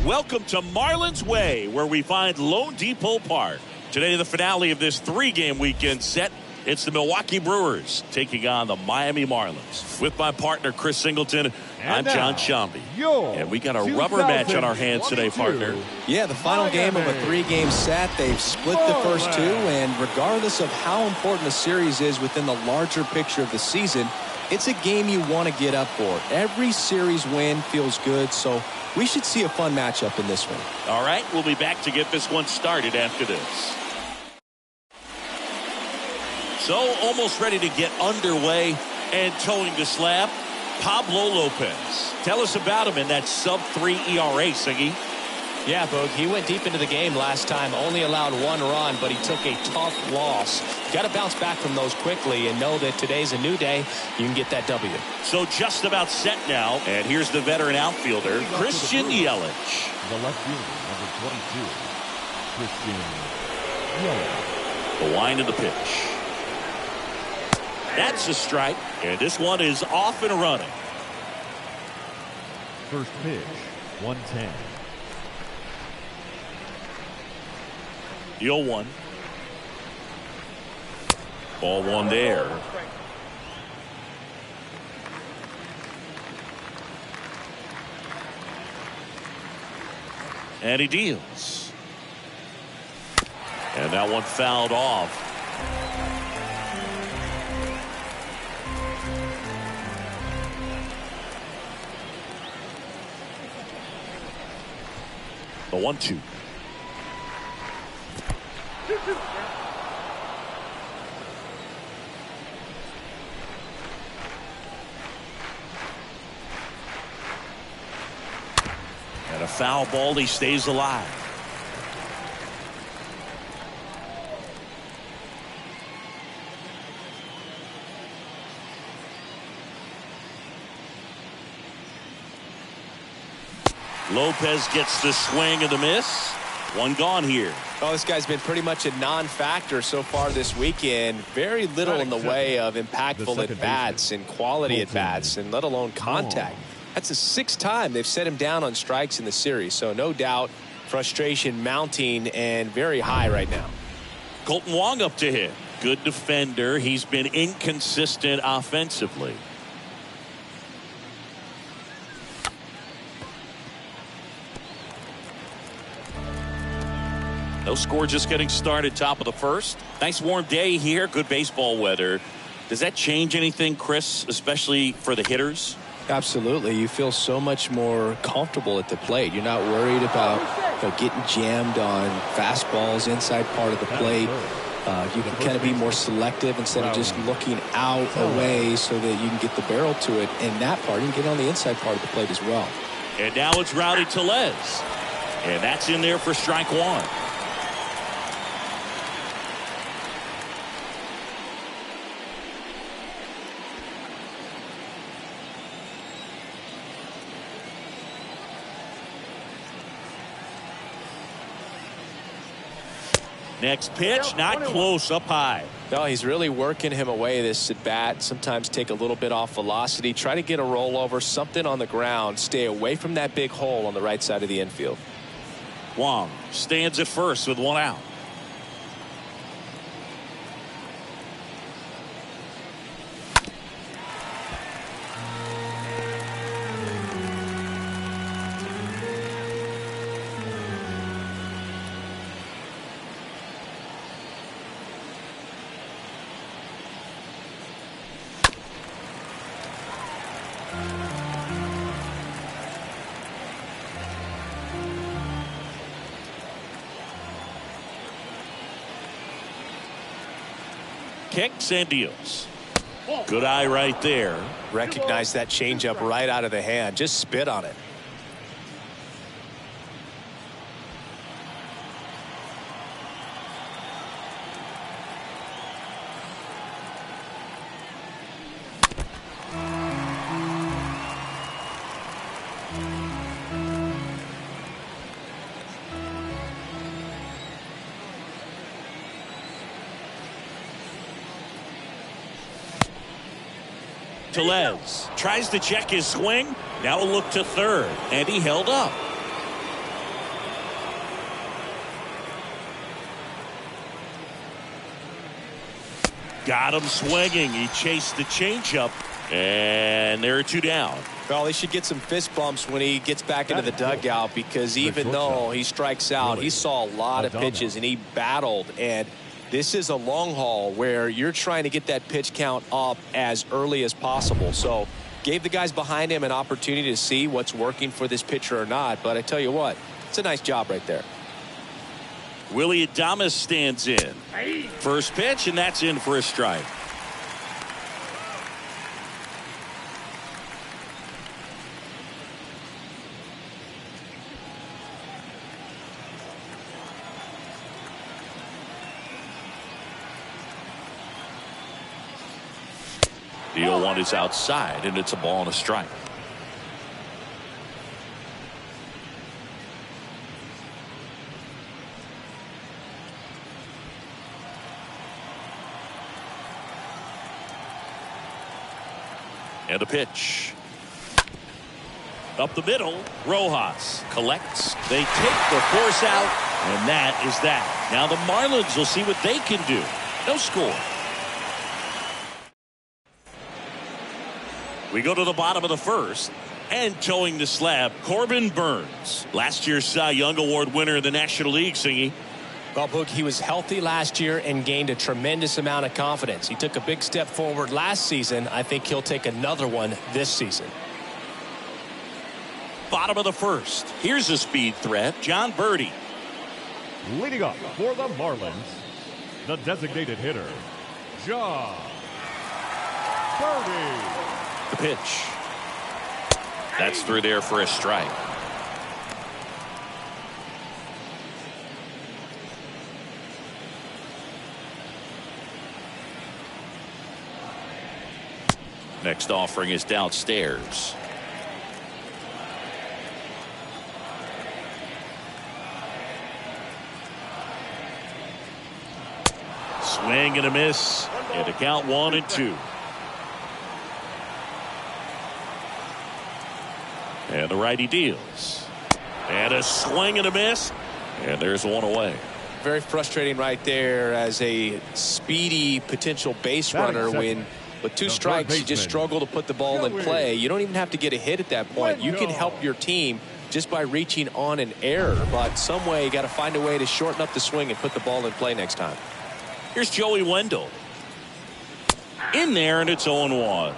Welcome to Marlins Way, where we find Lone Depot Park. Today, the finale of this three-game weekend set. It's the Milwaukee Brewers taking on the Miami Marlins. With my partner, Chris Singleton, I'm John Shambi. And we got a rubber match on our hands today, partner. Yeah, the final game of a three-game set. They've split the first two, and regardless of how important the series is within the larger picture of the season, it's a game you want to get up for. Every series win feels good, so we should see a fun matchup in this one. All right, we'll be back to get this one started after this. So, almost ready to get underway and towing the slab, Pablo Lopez. Tell us about him in that sub-3 ERA, Siggy. Yeah, Boog, he went deep into the game last time, only allowed one run, but he took a tough loss. Got to bounce back from those quickly and know that today's a new day. You can get that W. So just about set now, and here's the veteran outfielder, Christian Yelich. The left fielder, number 22, Christian Yelich. The line of the pitch. That's a strike, and this one is off and running. First pitch, 110. The 0-1. Ball one there. And he deals. And that one fouled off. The 1-2. And a foul ball, he stays alive. Lopez gets the swing and the miss. One gone here. Oh, this guy's been pretty much a non-factor so far this weekend. Very little in the way of impactful at-bats and quality at-bats, and let alone contact. That's the sixth time they've set him down on strikes in the series. So no doubt frustration mounting and very high right now. Colton Wong up to hit. Good defender. He's been inconsistent offensively. No score, just getting started, top of the first. Nice warm day here, good baseball weather. Does that change anything, Chris, especially for the hitters? Absolutely. You feel so much more comfortable at the plate. You're not worried about getting jammed on fastballs inside part of the plate. You can kind of be more selective instead of just looking out away so that you can get the barrel to it. And that part, you can get on the inside part of the plate as well. And now it's Rowdy Tellez. And that's in there for strike one. Next pitch, not close, up high. No, he's really working him away this at bat. Sometimes take a little bit off velocity. Try to get a rollover, something on the ground. Stay away from that big hole on the right side of the infield. Wong stands at first with one out. Kicks and deals. Good eye right there. Recognize that changeup right out of the hand. Just spit on it. Tellez tries to check his swing. Now a look to third, and he held up. Got him swinging. He chased the changeup, and there are two down. Well, he should get some fist bumps when he gets back into the dugout, because even though he strikes out, he saw a lot of pitches and he battled. And this is a long haul where you're trying to get that pitch count up as early as possible. So gave the guys behind him an opportunity to see what's working for this pitcher or not. But I tell you what, it's a nice job right there. Willy Adames stands in. First pitch, and that's in for a strike. The 0-1 is outside, and it's a ball and a strike. And a pitch. Up the middle, Rojas collects. They take the force out, and that is that. Now the Marlins will see what they can do. No score. We go to the bottom of the first, and towing the slab, Corbin Burnes. Last year's Cy Young Award winner in the National League, Singy. Well, Boog, he was healthy last year and gained a tremendous amount of confidence. He took a big step forward last season. I think he'll take another one this season. Bottom of the first. Here's a speed threat, Jon Berti. Leading up for the Marlins, the designated hitter, Jon Berti. The pitch. That's through there for a strike. Next offering is downstairs. Swing and a miss, and a count 1-2. And the righty deals. And a swing and a miss. And there's one away. Very frustrating right there as a speedy potential base runner when with two strikes you just struggle to put the ball in play. You don't even have to get a hit at that point. You can help your team just by reaching on an error. But some way you got to find a way to shorten up the swing and put the ball in play next time. Here's Joey Wendell. In there, and it's 0-1.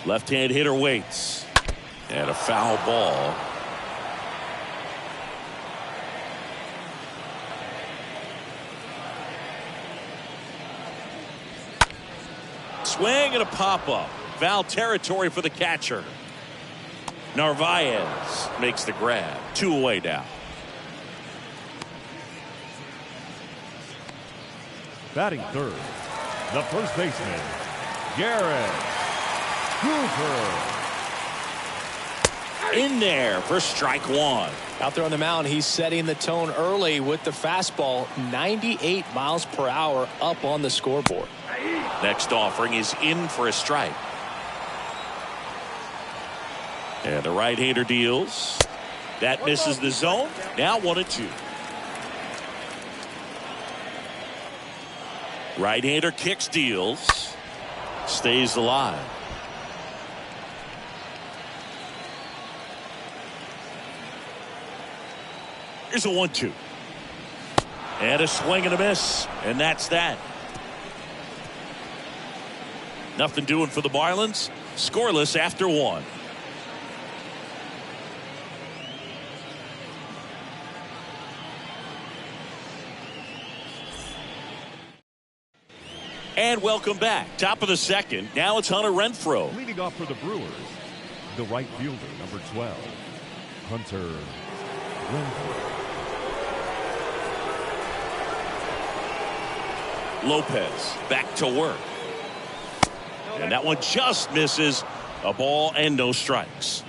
Left-hand hitter waits. And a foul ball. Swing and a pop-up. Foul territory for the catcher. Narvaez makes the grab. 2 away now. Batting third, the first baseman, Garrett Cooper. In there for strike one. Out there on the mound, he's setting the tone early with the fastball. 98 miles per hour up on the scoreboard. Next offering is in for a strike. And the right-hander deals. That misses the zone. Now 1-2. Right-hander kicks, deals. Stays alive. Here's a 1-2. And a swing and a miss. And that's that. Nothing doing for the Marlins. Scoreless after 1. And welcome back. Top of the second. Now it's Hunter Renfroe. Leading off for the Brewers, the right fielder, number 12, Hunter Renfroe. Lopez back to work. And that one just misses. A ball and no strikes.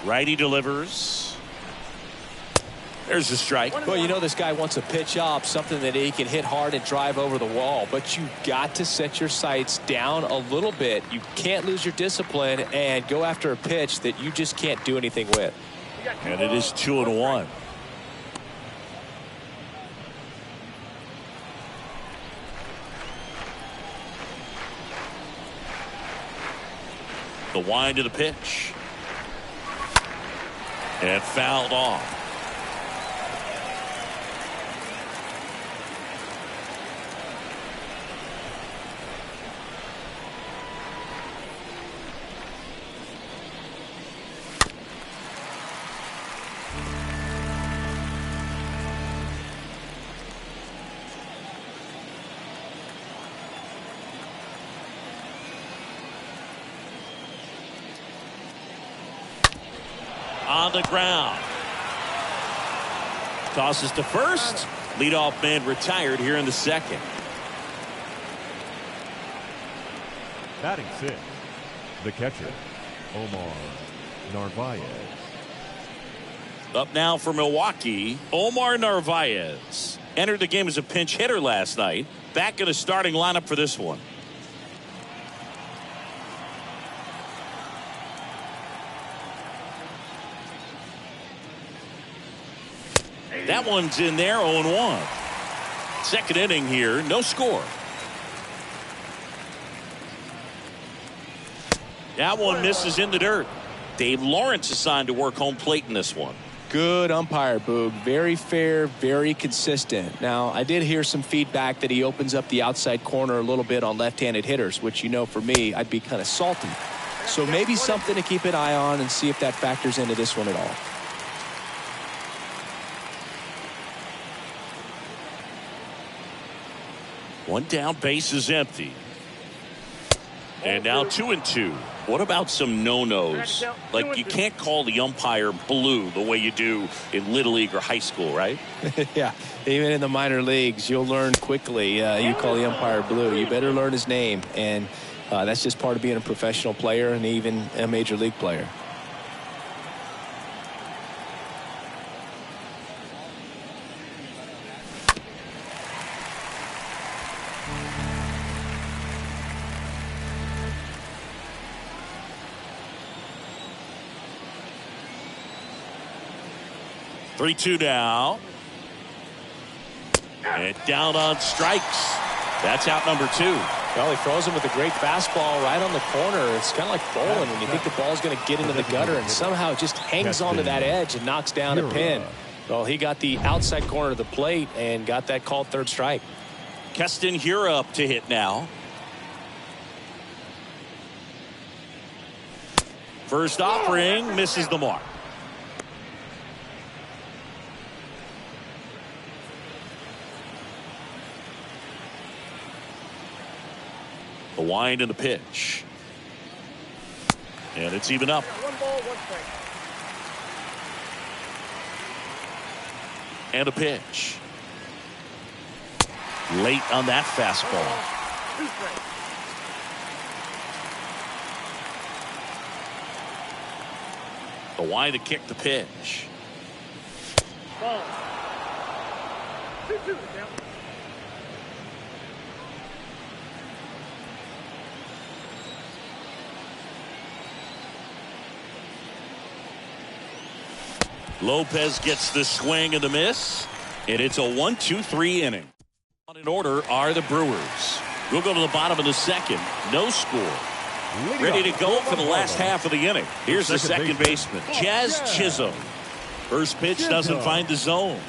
Righty delivers. There's a strike. Well, you know this guy wants a pitch up, something that he can hit hard and drive over the wall. But you got to set your sights down a little bit. You can't lose your discipline and go after a pitch that you just can't do anything with. And it is 2-1. The wind of the pitch. And fouled off. On the ground. Tosses to first. Leadoff man retired here in the second. Batting 6, the catcher, Omar Narvaez. Up now for Milwaukee, Omar Narvaez. Entered the game as a pinch hitter last night. Back in the starting lineup for this one. That one's in there, 0-1. Second inning here, no score. That one misses in the dirt. Dave Lawrence assigned to work home plate in this one. Good umpire, Boog. Very fair, very consistent. Now, I did hear some feedback that he opens up the outside corner a little bit on left-handed hitters, which, you know, for me, I'd be kind of salty. So maybe something to keep an eye on and see if that factors into this one at all. One down, base is empty. And now 2-2. What about some no-nos? Like, you can't call the umpire blue the way you do in Little League or high school, right? Yeah, even in the minor leagues, you'll learn quickly. You call the umpire blue. You better learn his name. And that's just part of being a professional player and even a major league player. Three-two now. And down on strikes. That's out number 2. Well, he throws him with a great fastball right on the corner. It's kind of like bowling when you think the ball's going to get into the gutter and somehow it just hangs onto that edge and knocks down a pin. Well, he got the outside corner of the plate and got that called third strike. Keston Hiura up to hit now. First offering misses the mark. The wind and the pitch. And it's even up. 1 ball, 1 strike. And a pitch. Late on that fastball. 2 strikes. The wind to kick the pitch. Ball. 2-2 now. Lopez gets the swing and the miss, and it's a 1-2-3 inning. In order are the Brewers. We'll go to the bottom of the second. No score. Ready to go for the last half of the inning. Here's the second baseman, Jazz Chisholm. First pitch doesn't find the zone.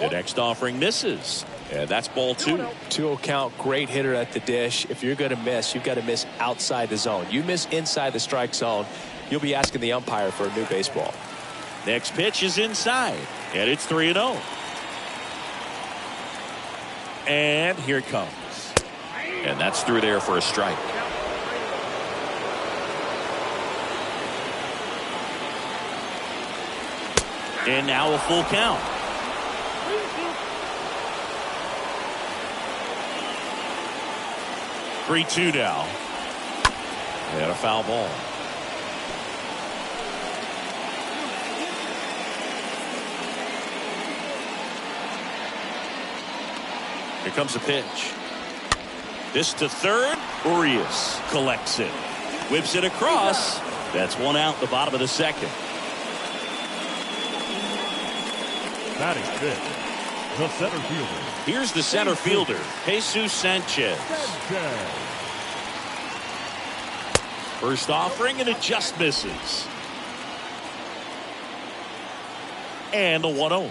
The next offering misses, and that's ball 2. 2-0 count, great hitter at the dish. If you're going to miss, you've got to miss outside the zone. You miss inside the strike zone, you'll be asking the umpire for a new baseball. Next pitch is inside, and it's 3-0. And here it comes. And that's through there for a strike. And now a full count. 3-2 now. And a foul ball. Here comes the pitch. This to third. Urias collects it. Whips it across. That's one out in the bottom of the second. Batting fifth, the center fielder. Here's the center fielder, Jesus Sanchez. First offering, and it just misses. And the 1-0.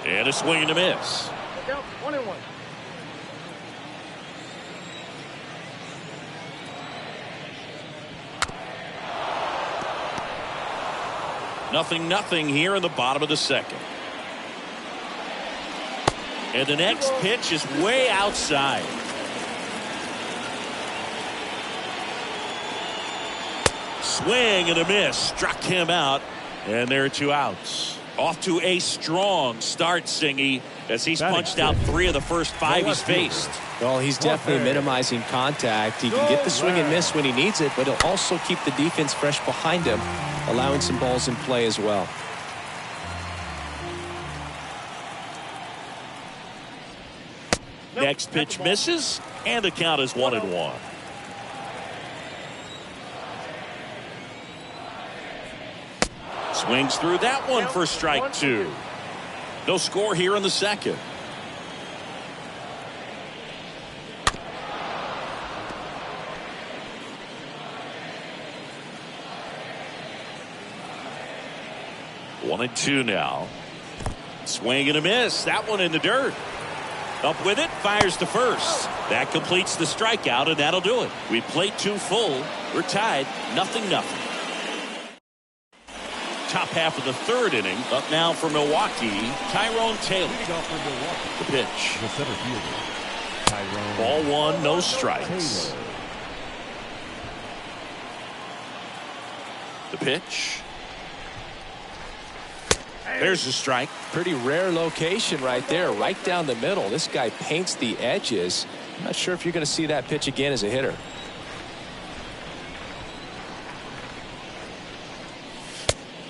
And a swing and a miss. Count 21. Nothing here in the bottom of the second. And the next pitch is way outside. Swing and a miss. Struck him out. And there are 2 outs. Off to a strong start, Singy, as he's punched out 3 of the first 5 he's faced. Well, he's definitely minimizing contact. He can get the swing and miss when he needs it, but he'll also keep the defense fresh behind him, allowing some balls in play as well. Next pitch misses, and the count is 1-1. Swings through that one for strike 2. No score here in the second. One and 2 now. Swing and a miss. That one in the dirt. Up with it, fires to first. That completes the strikeout, and that'll do it. We played 2 full. We're tied, 0-0. Top half of the third inning. Up now for Milwaukee, Tyrone Taylor. The pitch. The center fielder, Tyrone. Ball 1, no strikes. Taylor. The pitch. There's the strike. Pretty rare location right there, right down the middle. This guy paints the edges. I'm not sure if you're going to see that pitch again as a hitter.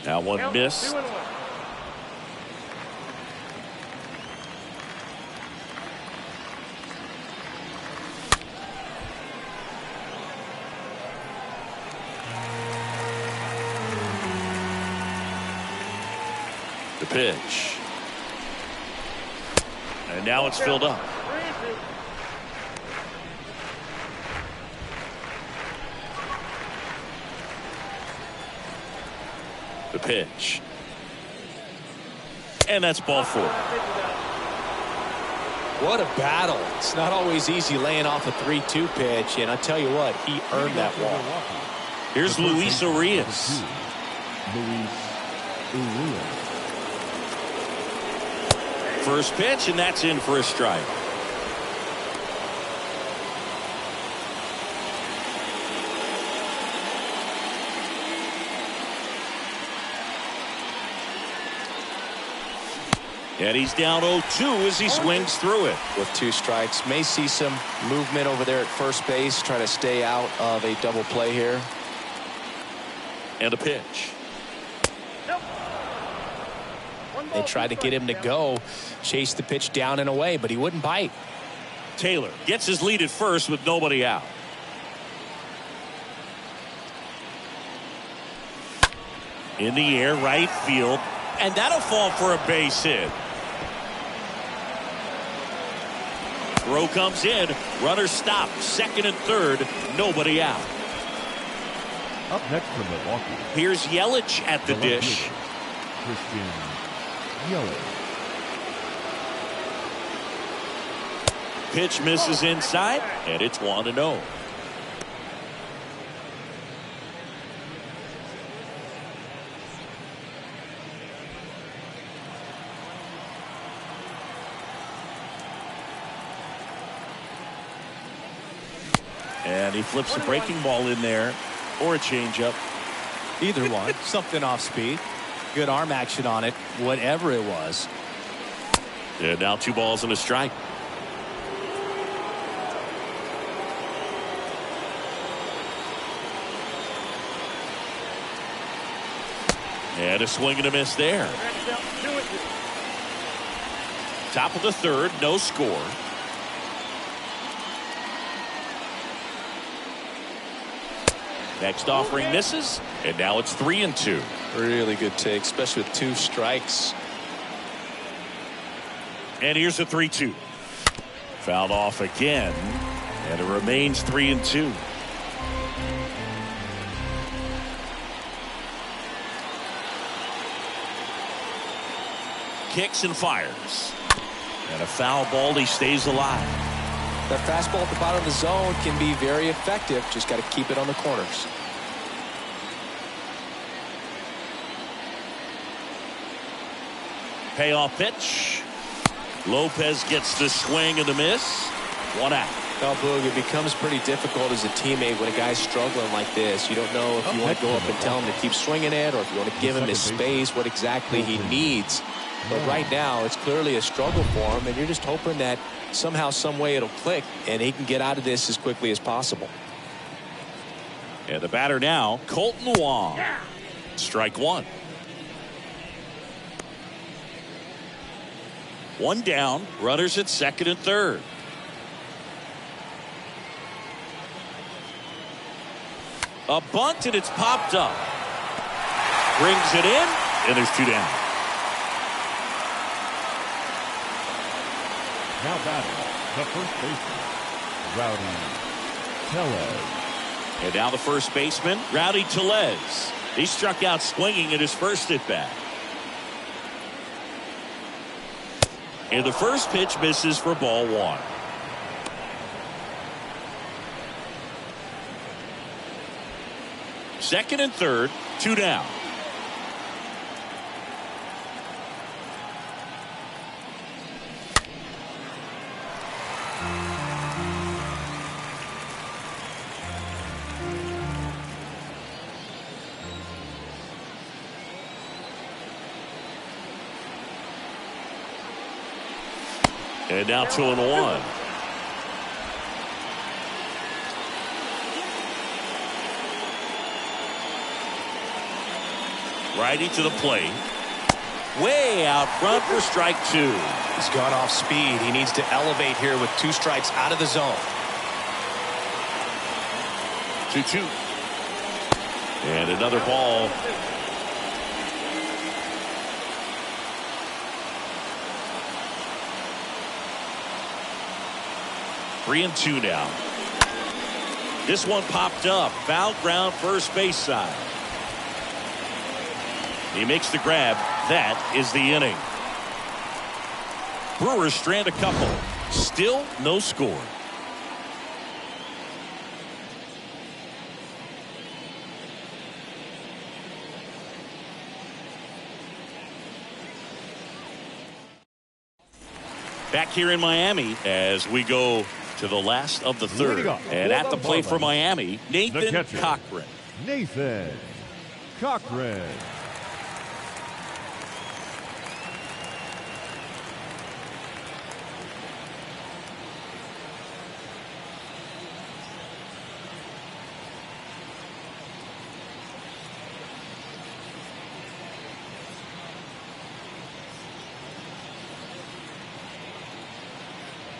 Now one Count miss. 2-1. The pitch. And now it's filled up. 3-2. The pitch. And that's ball 4. What a battle. It's not always easy laying off a 3-2 pitch, and I tell you what, he earned that walk. Here's Luis Urias. Luis Urias. First pitch, and that's in for a strike. And he's down 0-2 as he swings through it. With 2 strikes, may see some movement over there at first base, trying to stay out of a double play here. And a pitch. They tried to get him to go, chase the pitch down and away, but he wouldn't bite. Taylor gets his lead at first with nobody out. In the air, right field, and that'll fall for a base hit. Throw comes in, runner stopped, second and third, nobody out. Up next from Milwaukee, Here's Yelich at the dish. Christian Yelich. Pitch misses inside, and it's 1-0. And he flips the breaking ball in there, or a changeup. Either one. Something off speed. Good arm action on it, whatever it was. And now 2 balls and a strike. And a swing and a miss there. Next up, 2-2. Top of the third, no score. Next offering misses, and now it's 3-2. Really good take, especially with 2 strikes. And here's a 3-2. Fouled off again, and it remains 3-2. Kicks and fires. And a foul ball, he stays alive. That fastball at the bottom of the zone can be very effective. Just got to keep it on the corners. Payoff pitch. Lopez gets the swing and the miss. 1 out. Now, Boog, it becomes pretty difficult as a teammate when a guy's struggling like this. You don't know if you want to go up and tell him to keep swinging it or if you want to give him his space, what exactly he needs. But right now, it's clearly a struggle for him, and you're just hoping that somehow, some way it'll click, and he can get out of this as quickly as possible. And the batter now, Colton Wong. Strike 1. 1 down, runners at second and third. A bunt, and it's popped up. Brings it in, and there's 2 down. Now batting, the first baseman, Rowdy Tellez. And now the first baseman, Rowdy Tellez. He struck out swinging at his first at bat. And the first pitch misses for ball 1. Second and third, 2 down. And now 2-1. Righty to the plate. Way out front for strike 2. He's gone off speed. He needs to elevate here with 2 strikes out of the zone. 2-2. And another ball. Three and 2 now. This one popped up. Foul ground first base side. He makes the grab. That is the inning. Brewers strand a couple. Still no score. Back here in Miami as we go to the last of the third. And at the plate for Miami, Nathan Cochran. Nathan Cochran.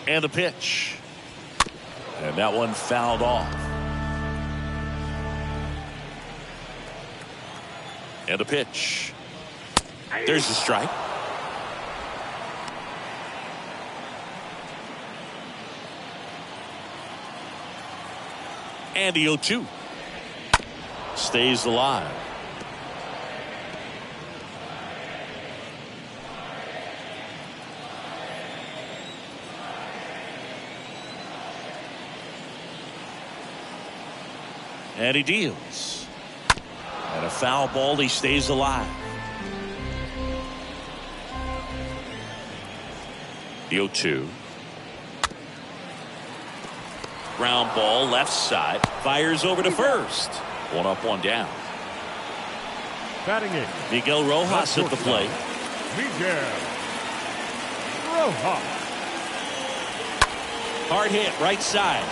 And the pitch. And that one fouled off. And the pitch. There's the strike. And the 0-2. Stays alive. And he deals. And a foul ball, he stays alive. The 0-2. Ground ball, left side. Fires over to first. 1 up, 1 down. Batting it. Miguel Rojas at the plate. Miguel Rojas. Hard hit, right side.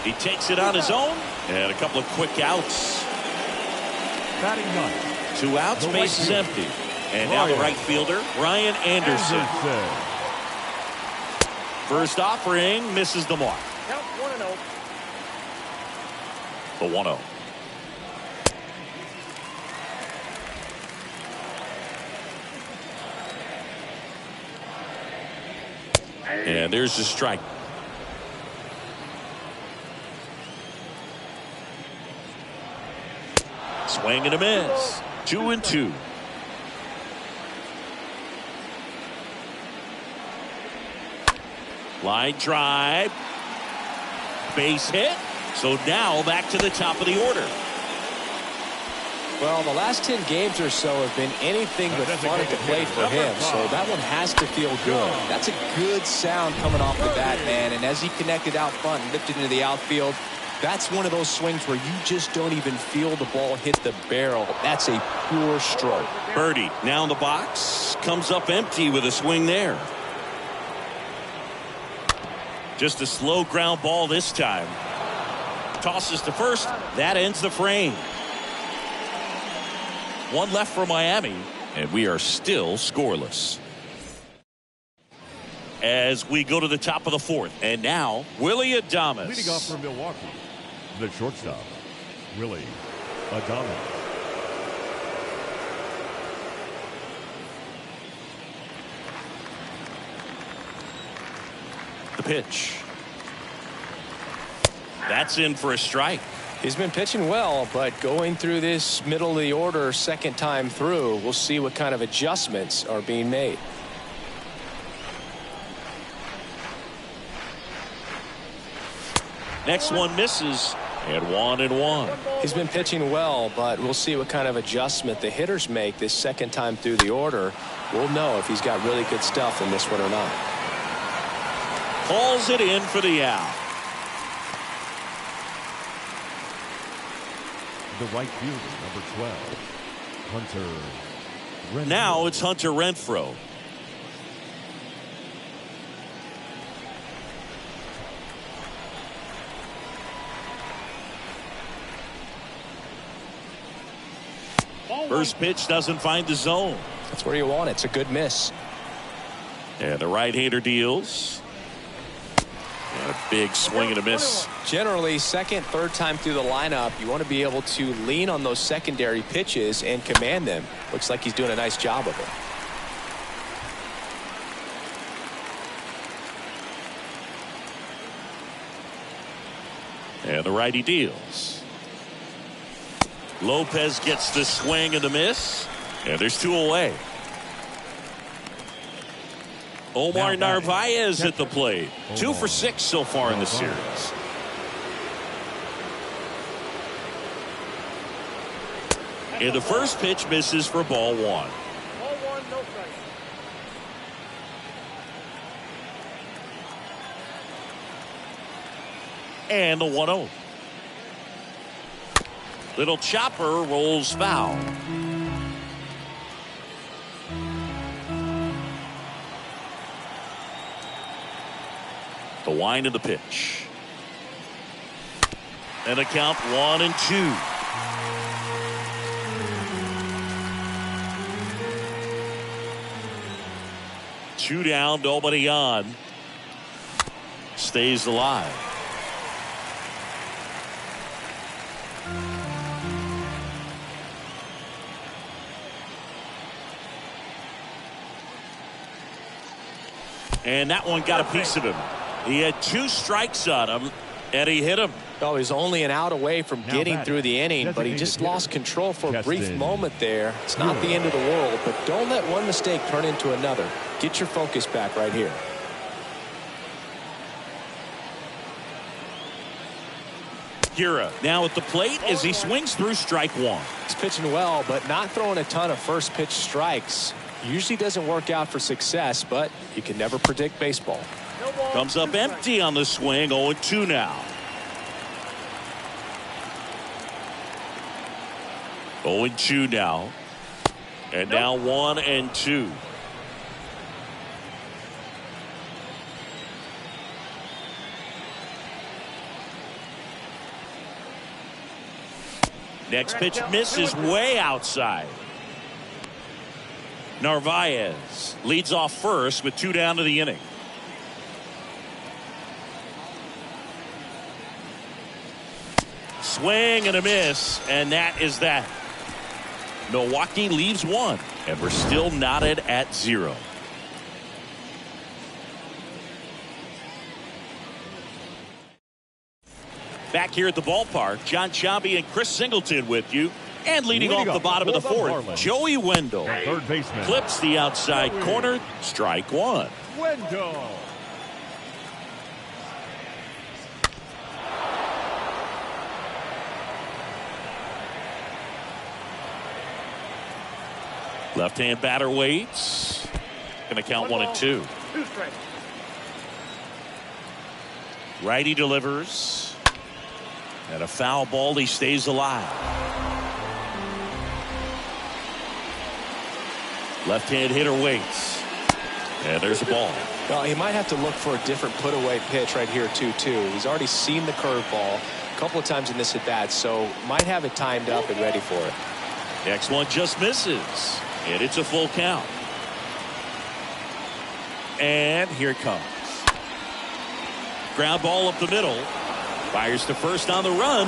He takes it on his own. And a couple of quick outs. Batting ninth. 2 outs, The base is right empty. And now the Ryan right fielder, Ryan Anderson. First offering misses the mark. Count 1-0. The 1-0. And there's the strike. Swing and a miss. 2-2. Line drive. Base hit. So now back to the top of the order. Well, the last 10 games or so have been anything but fun at the plate for him, so that one has to feel good. That's a good sound coming off the bat, man, and as he connected out front and lifted into the outfield, that's one of those swings where you just don't even feel the ball hit the barrel. That's a pure stroke. Birdie now in the box. Comes up empty with a swing there. Just a slow ground ball this time. Tosses to first. That ends the frame. One left for Miami, and we are still scoreless. As we go to the top of the fourth, and now Willy Adames. Leading off for Milwaukee, the shortstop, Willy Adames. The pitch. That's in for a strike. He's been pitching well, but going through this middle of the order second time through, we'll see what kind of adjustments are being made. Next one misses, and 1-1. He's been pitching well, but we'll see what kind of adjustment the hitters make this second time through the order. We'll know if he's got really good stuff in this one or not. Calls it in for the out. The right fielder, number 12, Hunter Renfroe. Now it's Hunter Renfroe. First pitch doesn't find the zone. That's where you want it. It's a good miss. And the right-hander deals. And a big swing and a miss. Generally, second, third time through the lineup, you want to be able to lean on those secondary pitches and command them. Looks like he's doing a nice job of it. And the righty deals. Lopez gets the swing and the miss. And there's 2 away. Omar Narvaez at the plate. 2 for 6 so far in the series. And the first pitch misses for ball 1. Ball 1, no strike. And the 1-0. Little chopper rolls foul. The wind of the pitch. And a count 1-2. Two down, nobody on. Stays alive. And that one got a piece of him. He had 2 strikes on him, and he hit him. Oh, he's only an out away from getting through the inning, but he just lost control for a brief moment there. It's not the end of the world, but don't let one mistake turn into another. Get your focus back right here. Gura now at the plate as he swings through strike 1. He's pitching well, but not throwing a ton of first pitch strikes. Usually doesn't work out for success, but you can never predict baseball. No ball, Comes up 2 strikes. empty on the swing. 0-2 now. 0-2 now. And now 1-2. Next pitch misses way outside. Narvaez leads off first with 2 down to the inning. Swing and a miss, and that is that. Milwaukee leaves 1, and we're still knotted at 0. Back here at the ballpark, John Sciambi and Chris Singleton with you. And leading off the bottom of the 4th, Joey Wendell. Third baseman. Clips the outside corner. Strike 1. Wendell. Left-hand batter waits. Going to count 1 and 2. 2 strikes. Righty delivers. And a foul ball. He stays alive. Left-hand hitter waits. And there's a ball. Well, he might have to look for a different put-away pitch right here, 2-2. He's already seen the curveball a couple of times in this at-bat, so might have it timed up and ready for it. Next one just misses. And it's a full count. And here it comes. Ground ball up the middle. Fires to first on the run.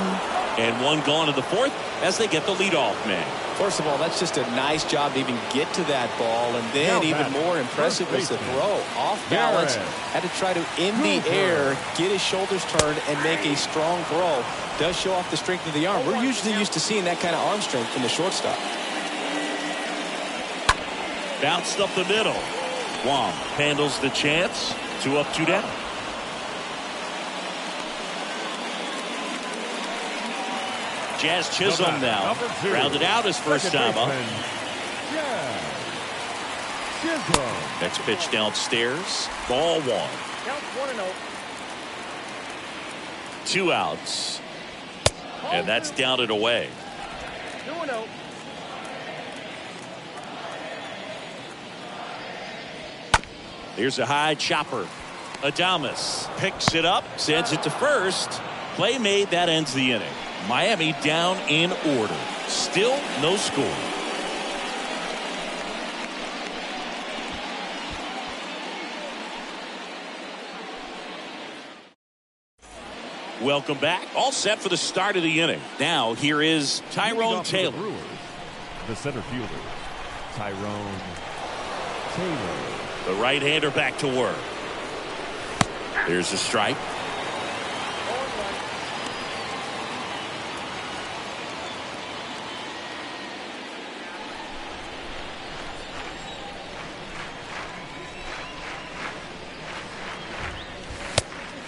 And 1 gone to the 4th as they get the leadoff man. First of all, that's just a nice job to even get to that ball. And then even more impressive was the throw. Off balance. Had to try to, in the air, get his shoulders turned and make a strong throw. Does show off the strength of the arm. We're usually used to seeing that kind of arm strength from the shortstop. Bounced up the middle. Wong handles the chance. 2 up, 2 down. Jazz Chisholm now rounded out his first time up. Next pitch downstairs. Ball 1. Count 1-0. 2 outs. And that's down and away. 2-0. Here's a high chopper. Adames picks it up, sends it to first. Play made, that ends the inning. Miami down in order. Still no score. Welcome back. All set for the start of the inning. Now here is Tyrone Taylor. The center fielder, Tyrone Taylor. The right-hander back to work. There's a strike.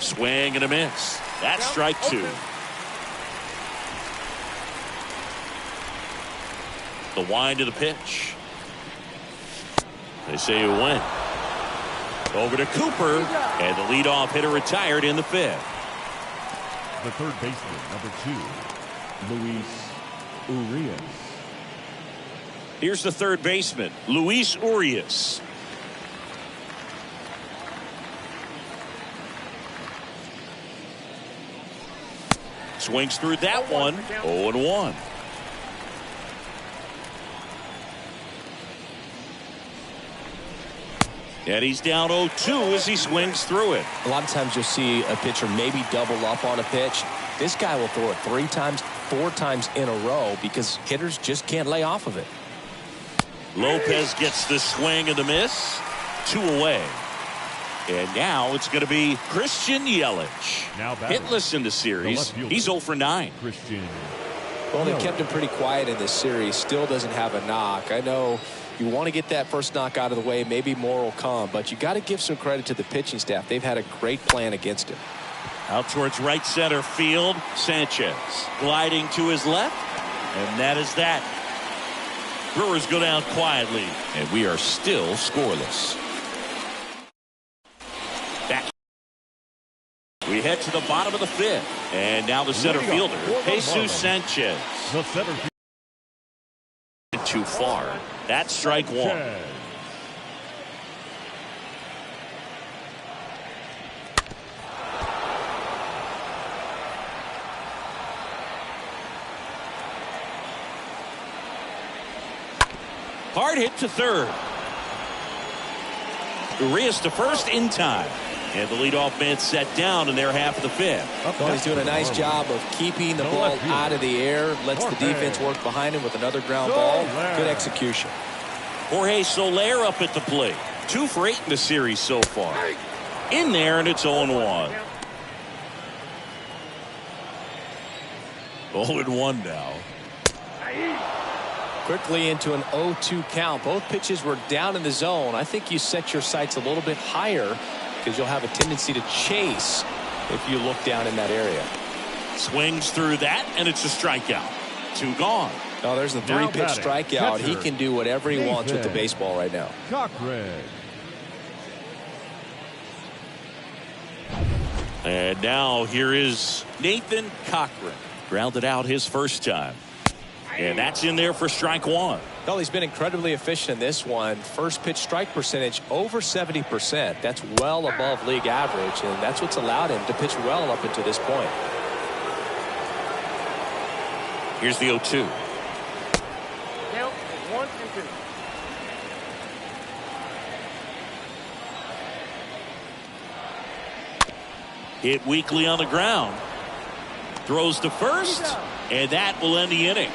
Swing and a miss. That's strike 2. The wind of the pitch. They say you win. Over to Cooper, and the leadoff hitter retired in the 5th. The third baseman, number 2, Luis Urias. Here's the third baseman, Luis Urias. Swings through that one. 0-1. And he's down 0-2 as he swings through it. A lot of times you'll see a pitcher maybe double up on a pitch. This guy will throw it 3 times, 4 times in a row because hitters just can't lay off of it. Lopez gets the swing and the miss. 2 away. And now it's going to be Christian Yelich. Hitless in the series. He's 0 for 9. Christian. Well, they kept him pretty quiet in this series. Still doesn't have a knock. I know you want to get that first knock out of the way. Maybe more will come. But you got to give some credit to the pitching staff. They've had a great plan against him. Out towards right center field. Sanchez gliding to his left. And that is that. Brewers go down quietly. And we are still scoreless. Back. We head to the bottom of the 5th. And now the center fielder, Jesus Sanchez. The center fielder. Too far. That's strike 1. Hard hit to third. Urias to first in time. And the leadoff man set down in their half of the fifth. Well, he's doing a nice job of keeping the ball out of the air. Lets the defense work behind him with another ground ball. Good execution. Jorge Soler up at the plate. 2 for 8 in the series so far. In there, and it's 0-1. 0-1 now. Quickly into an 0-2 count. Both pitches were down in the zone. I think you set your sights a little bit higher because you'll have a tendency to chase if you look down in that area. Swings through that, and it's a strikeout. 2 gone. Oh, there's the 3-pitch strikeout. He can do whatever he wants with the baseball right now. Cochran. And now here is Nathan Cochran. Grounded out his first time. And that's in there for strike 1. Well, he's been incredibly efficient in this one. First pitch strike percentage over 70%. That's well above league average, and that's what's allowed him to pitch well up until this point. Here's the 0-2. Count 1-2. Hit weakly on the ground. Throws to first, and that will end the inning.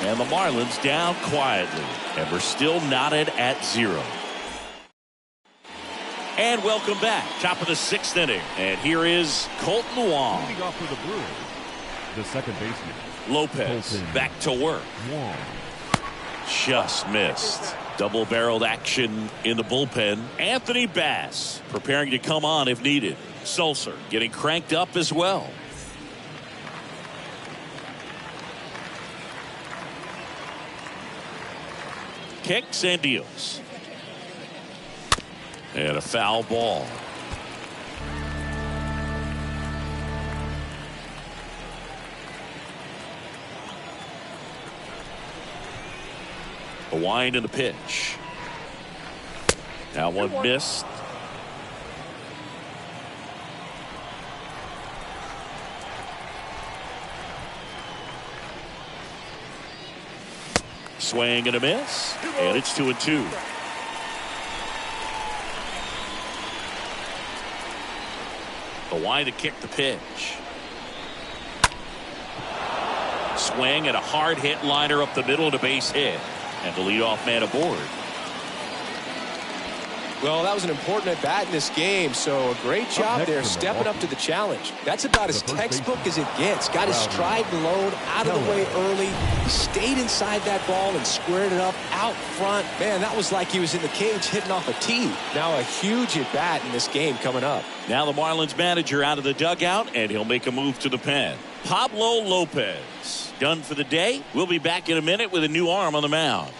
And the Marlins down quietly, and we're still knotted at 0. And welcome back. Top of the 6th inning. And here is Colton Wong. Leading off for the Brewers, the second baseman. Lopez Colton back to work. Wong. Just missed. Double-barreled action in the bullpen. Anthony Bass preparing to come on if needed. Sulser getting cranked up as well. Kicks and deals. And a foul ball. A wind in the pitch. That one missed. Swing and a miss. And it's 2-2. The wind to kick the pitch. Swing and a hard hit liner up the middle and a base hit. And the leadoff man aboard. Well, that was an important at bat in this game, so a great job there stepping up to the challenge. That's about as textbook as it gets. Got his stride and load out of the way early. He stayed inside that ball and squared it up out front. Man, that was like he was in the cage hitting off a tee. Now a huge at bat in this game coming up. Now the Marlins manager out of the dugout, and he'll make a move to the pen. Pablo Lopez done for the day. We'll be back in a minute with a new arm on the mound.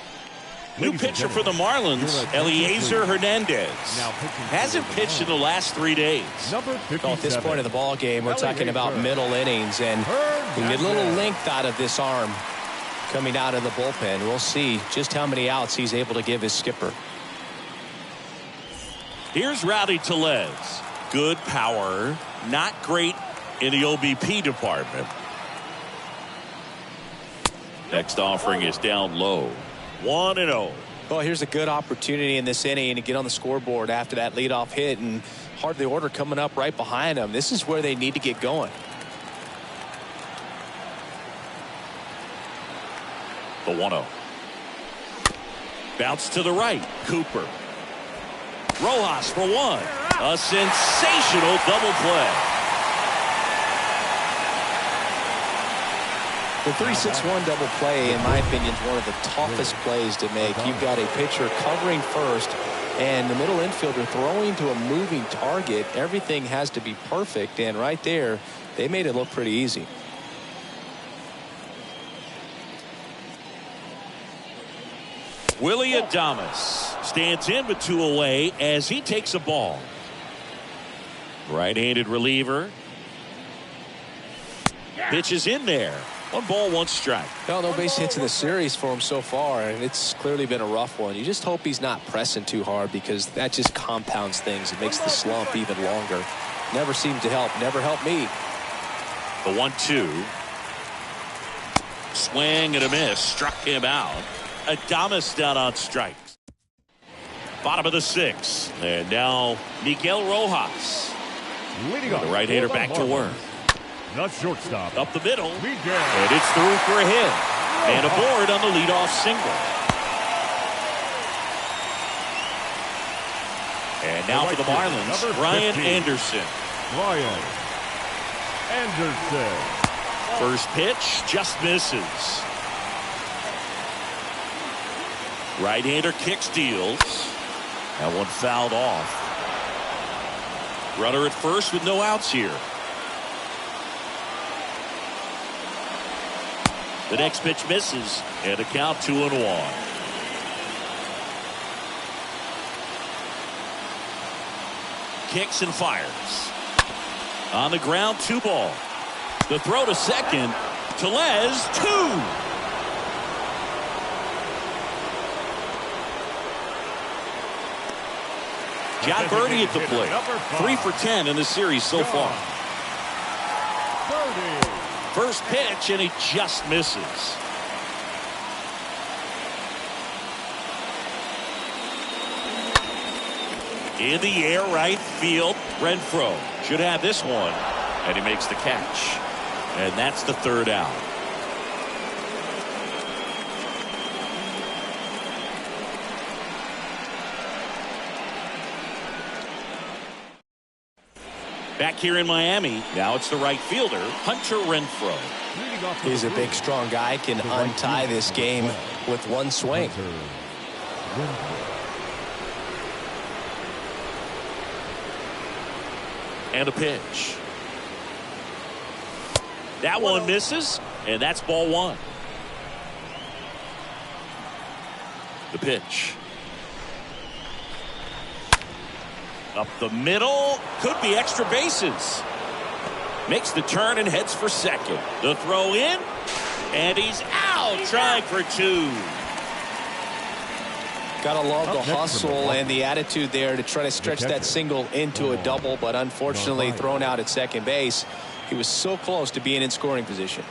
New pitcher for the Marlins, Eliezer Hernandez. Hasn't pitched in the last 3 days. Well, at this point of the ball game, we're talking about middle innings, and we get a little length out of this arm coming out of the bullpen. We'll see just how many outs he's able to give his skipper. Here's Rowdy Tellez. Good power, not great in the OBP department. Next offering is down low. 1-0. Well, here's a good opportunity in this inning to get on the scoreboard after that leadoff hit, and hardly order coming up right behind them. This is where they need to get going. The 1-0. Bounce to the right. Cooper. Rojas for one. A sensational double play. The 3-6-1 double play, in my opinion, is one of the toughest plays to make. You've got a pitcher covering first and the middle infielder throwing to a moving target. Everything has to be perfect, and right there, they made it look pretty easy. Willy Adames stands in with 2 away as he takes a ball. Right-handed reliever. Pitch is in there. 1 ball, 1 strike. Well, no base hits in the series for him so far, and it's clearly been a rough one. You just hope he's not pressing too hard, because that just compounds things. It makes the slump even longer. Never seems to help. Never helped me. The 1-2. Swing and a miss. Struck him out. Adames down on strikes. Bottom of the 6th. And now Miguel Rojas. Leading off The right-hander for back to Marlins, work. The shortstop. Up the middle. Miguel. And it's through for a hit. And aboard on the leadoff single. And now for the Marlins, Number Brian 15. Anderson. Brian Anderson. First pitch just misses. Right-hander kick steals. That one fouled off. Runner at first with no outs here. The next pitch misses, and a count 2-1. Kicks and fires. On the ground, 2 ball. The throw to second. Tellez, 2. John Birdie at the plate. 3 for 10 in the series so far. Birdie. First pitch, and he just misses. In the air, right field. Renfroe should have this one, and he makes the catch. And that's the 3rd out. Back here in Miami, now it's the right fielder, Hunter Renfroe. Leading off He's a the big, strong guy. Can untie this game with one swing. Hunter Renfroe. And a pitch. That one misses, and that's ball 1. The pitch. Up the middle. Could be extra bases. Makes the turn and heads for second. The throw in. And he's out. Trying for 2. Gotta love the Up next for the hustle Marlins. and the attitude there to try to stretch that single into a double, but unfortunately thrown out at second base. He was so close to being in scoring position.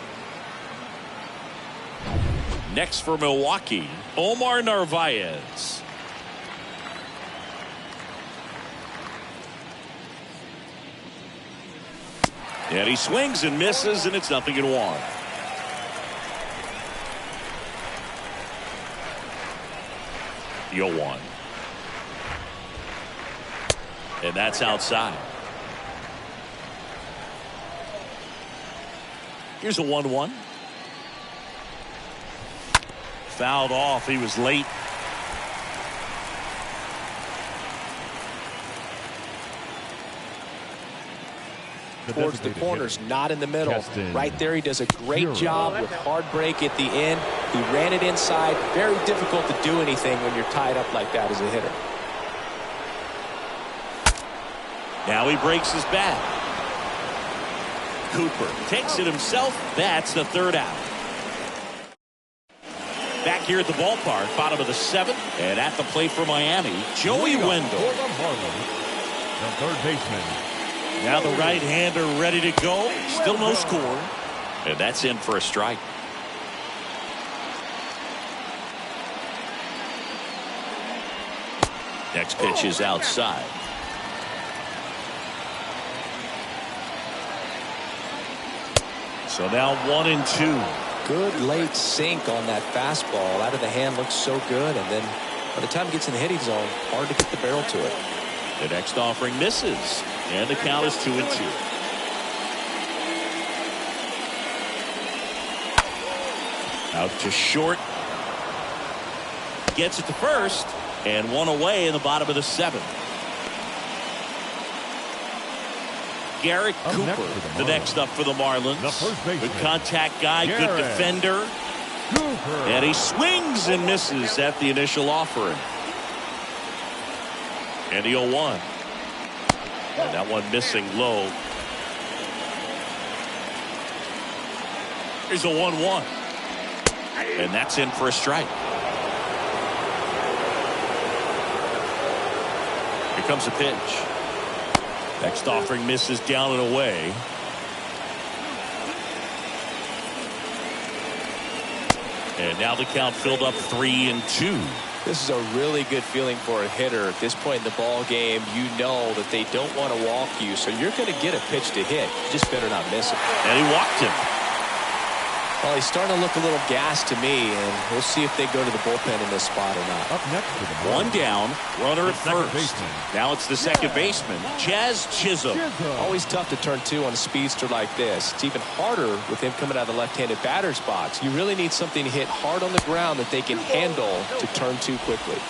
Next for Milwaukee, Omar Narvaez. And he swings and misses, and it's 0-1. The 0-1. And that's outside. Here's a 1-1. Fouled off. He was late. Towards the corners, not in the middle. Justin Right there, he does a great Hero. job with hard break at the end. He ran it inside. Very difficult to do anything when you're tied up like that as a hitter. Now he breaks his bat. Cooper takes it himself. That's the 3rd out. Back here at the ballpark, bottom of the 7th, and at the plate for Miami, Joey Leading off Wendell. for the Marlins, the third baseman. Now the right-hander ready to go. Still no score. And that's in for a strike. Next pitch is outside. So now 1-2. Good late sink on that fastball. Out of the hand looks so good, and then by the time it gets in the hitting zone, hard to get the barrel to it. The next offering misses. And the count is 2-2. Out to short. Gets it to first. And 1 away in the bottom of the 7th. Garrett Up Cooper, next for the the Marlins. next up for the Marlins. The first baseman. Good contact guy, good Garrett defender. Cooper. And he swings and misses at the initial offering. And the 0-1. And that one missing low. Here's a 1-1. And that's in for a strike. Here comes a pitch. Next offering misses down and And now the count filled up 3-2. This is a really good feeling for a hitter. At this point in the ball game, you know that they don't want to walk you, so you're going to get a pitch to hit. You just better not miss it. And he walked him. Well, he's starting to look a little gassed to me, and we'll see if they go to the bullpen in this spot or not. Up next to the One down, runner at second first. baseman. Now it's the second baseman, Jazz Chisholm. Always tough to turn two on a speedster like this. It's even harder with him coming out of the left-handed batter's box. You really need something to hit hard on the ground that they can handle to turn two quickly.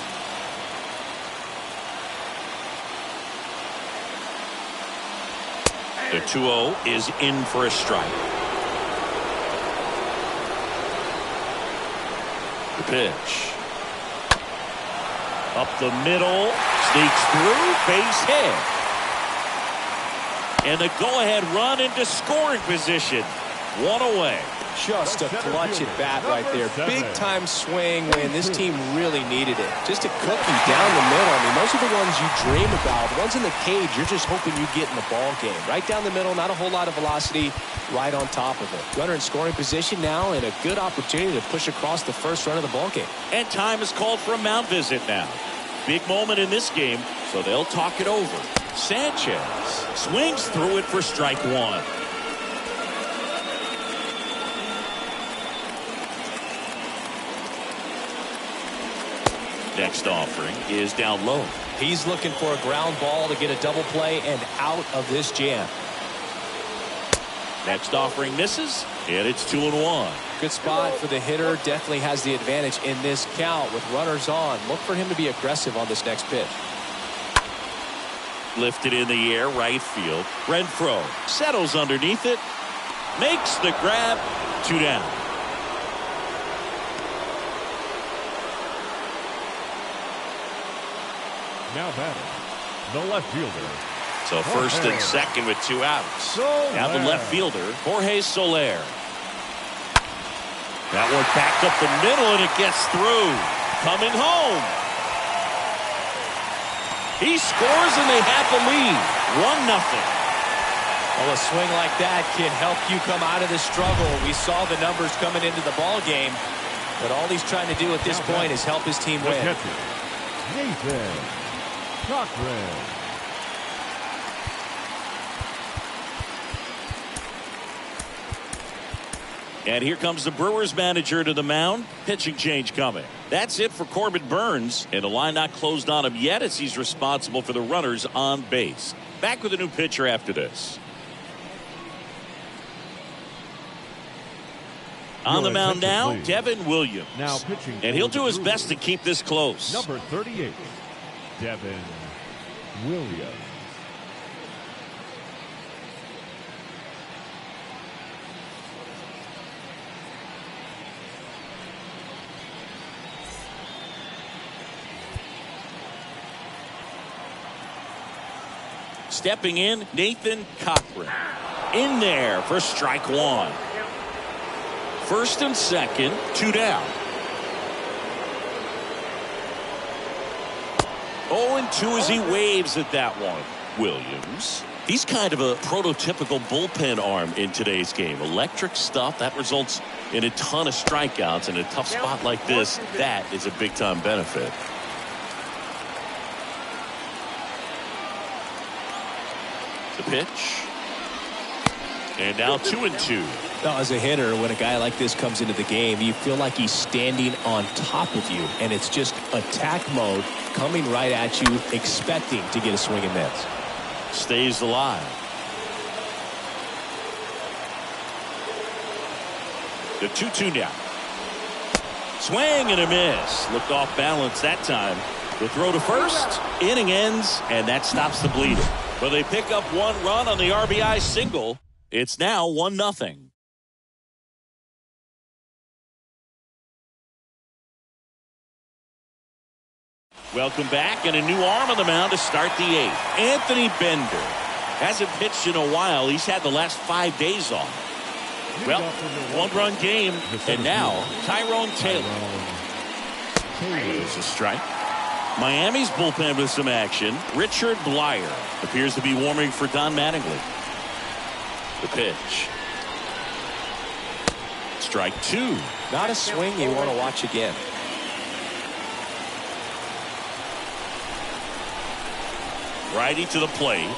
The 2-0 is in for a strike. The pitch. Up the middle, sneaks through, base hit. And the go-ahead run into scoring position. One away. Just a clutch at bat right there. Big time swing when this team really needed it. Just a cookie down the middle. I mean, those are the ones you dream about. The ones in the cage, you're just hoping you get in the ball game. Right down the middle, not a whole lot of velocity, right on top of it. Runner in scoring position now, and a good opportunity to push across the first run of the ball game. And time is called for a mound visit now. Big moment in this game, so they'll talk it over. Sanchez swings through it for strike one. Next offering is down low. He's looking for a ground ball to get a double play and out of this jam. Next offering misses, and it's 2-1. Good spot for the hitter. Definitely has the advantage in this count with runners on. Look for him to be aggressive on this next pitch. Lifted in the air, right field. Renfroe settles underneath it, makes the grab, 2 down. Now batting, the left fielder. So first and second with 2 outs. Now the left fielder, Jorge Soler. That one backed up the middle, and it gets through. Coming home. He scores, and they have the lead. 1-0. Well, a swing like that can help you come out of the struggle. We saw the numbers coming into the ball game, but all he's trying to do at this point is help his team win. Nathan Cochran. And here comes the Brewers manager to the mound. Pitching change coming. That's it for Corbin Burnes. And the line not closed on him yet as he's responsible for the runners on base. Back with a new pitcher after this. On the mound now, Devin Williams. Now pitching. And he'll do his best to keep this close. Number 38, Devin Williams. Stepping in, Nathan Cochran. In there for strike one. First and second, 2 down. 0-2 as he waves at that one. Williams. He's kind of a prototypical bullpen arm in today's game. Electric stuff that results in a ton of strikeouts. In a tough spot like this, that is a big-time benefit. The pitch. And now 2-2. Now, as a hitter, when a guy like this comes into the game, you feel like he's standing on top of you, and it's just attack mode coming right at you, expecting to get a swing and miss. Stays alive. The 2-2 now. Swing and a miss. Looked off balance that time. The throw to first. Inning ends, and that stops the bleeding. But they pick up 1 run on the RBI single. It's now 1-0. Welcome back, and a new arm on the mound to start the 8th. Anthony Bender hasn't pitched in a while. He's had the last 5 days off. Well, 1-run game, and now Tyrone Taylor. There's a strike. Miami's bullpen with some action. Richard Blyer appears to be warming for Don Mattingly. The pitch. strike two. Not a swing you want to watch again. Righty to the plate.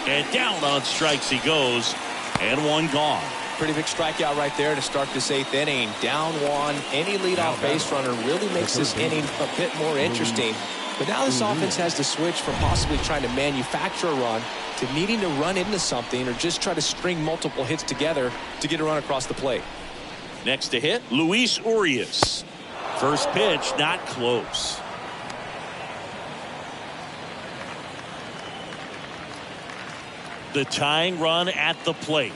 And down on strikes he goes. And one gone. Pretty big strikeout right there to start this 8th inning. Down one. Any leadoff base runner really makes this inning a bit more interesting. But now this offense has to switch from possibly trying to manufacture a run to needing to run into something or just try to string multiple hits together to get a run across the plate. Next to hit, Luis Urias. First pitch, not close. The tying run at the plate.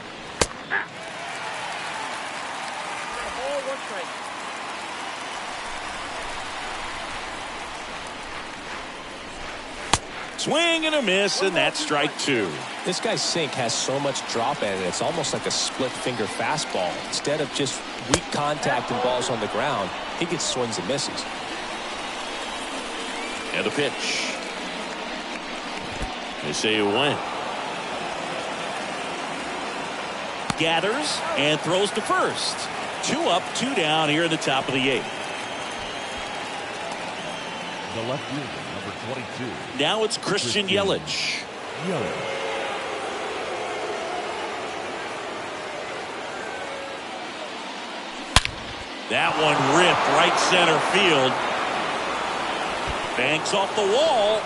Swing and a miss, and that's strike two. This guy's sink has so much drop in it. It's almost like a split finger fastball. Instead of just weak contact and balls on the ground, he gets swings and misses. And a pitch. They say it went. Gathers and throws to first. 2 up, 2 down here in the top of the 8th. The left fielder, number 22. Now it's Christian Yelich. That one ripped right center field. Banks off the wall.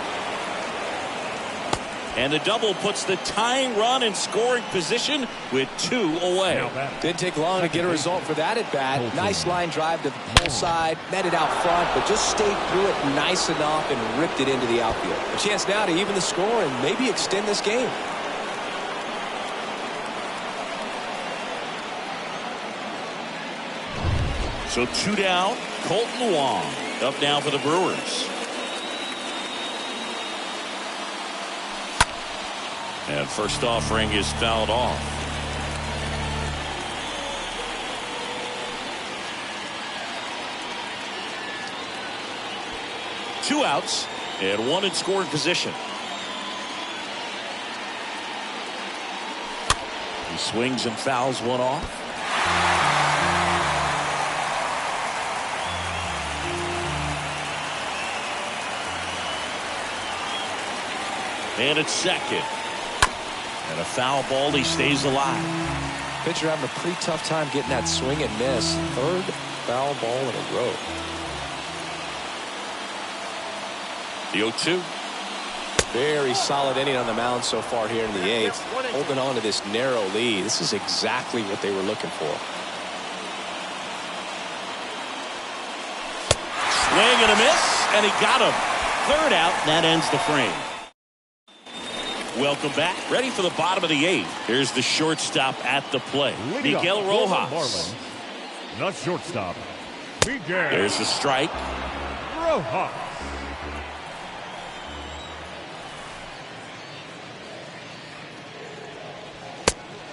And the double puts the tying run in scoring position with 2 away. Didn't take long to get a result for that at bat. Nice line drive to the pull side, met it out front, but just stayed through it nice enough and ripped it into the outfield. A chance now to even the score and maybe extend this game. So 2 down, Colton Wong up now for the Brewers. And first offering is fouled off. Two outs and 1 in scoring position. He swings and fouls one off. And it's second. And a foul ball, he stays alive. Pitcher having a pretty tough time getting that swing and miss. 3rd foul ball in a row. The 0-2. Very solid inning on the mound so far here in the 8th. Holding on to this narrow lead. This is exactly what they were looking for. Swing and a miss, and he got him. 3rd out, and that ends the frame. Welcome back. Ready for the bottom of the 8th. Here's the shortstop at the plate, Miguel Rojas. The shortstop, Miguel. There's the strike. Rojas.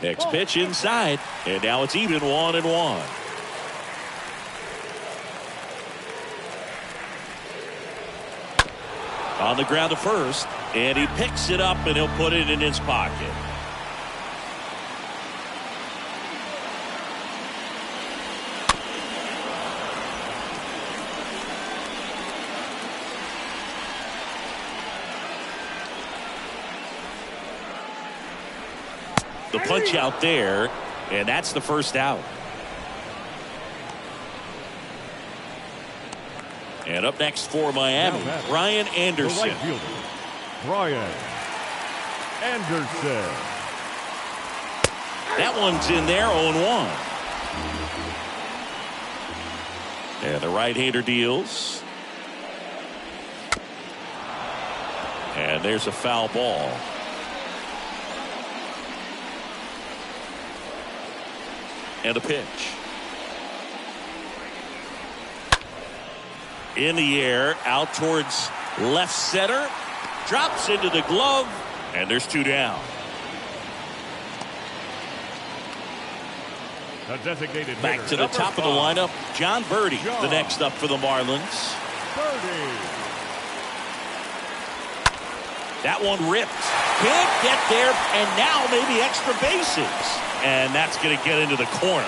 Next pitch inside, and now it's even 1-1. On the ground to first, and he picks it up and he'll put it in his pocket. The punch out there, and that's the first out. And up next for Miami, Brian Anderson. The right fielder, Brian Anderson. That one's in there, 0-1. And the right-hander deals. And there's a foul ball. And a pitch. In the air, out towards left center. Drops into the glove, and there's 2 down. The designated Back hitter, to the number top of the 5. lineup, John Birdie, the next up for the Marlins. Birdie. That one ripped. Can't get there, and now maybe extra bases. and that's going to get into the corner.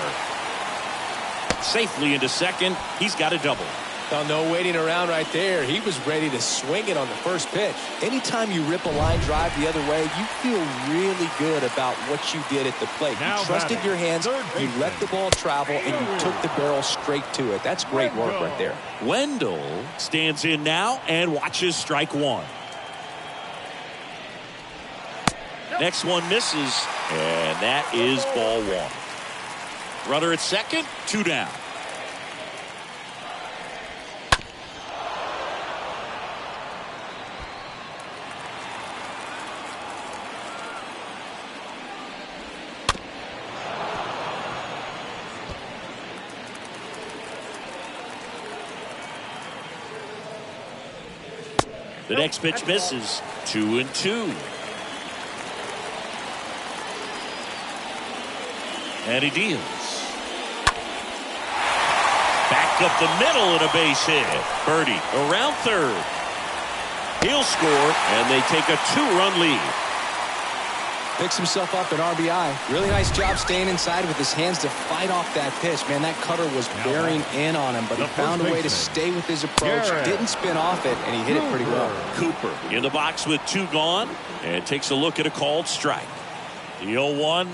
Safely into second. He's got a double. Well, no waiting around right there. He was ready to swing it on the first pitch. Anytime you rip a line drive the other way, you feel really good about what you did at the plate. You trusted your hands, you let the ball travel, and you took the barrel straight to it. That's great work right there. Wendell stands in now and watches strike one. Next one misses, and that is ball one. Runner at second, 2 down. The next pitch misses. 2-2. And he deals. Back up the middle and a base hit. Birdie around third. He'll score, and they take a 2-run lead. Picks himself up an RBI. Really nice job staying inside with his hands to fight off that pitch. Man, that cutter was bearing in on him, but he found a way to stay with his approach. Didn't spin off it, and he hit it pretty well. Cooper in the box with 2 gone, and takes a look at a called strike. The 0-1.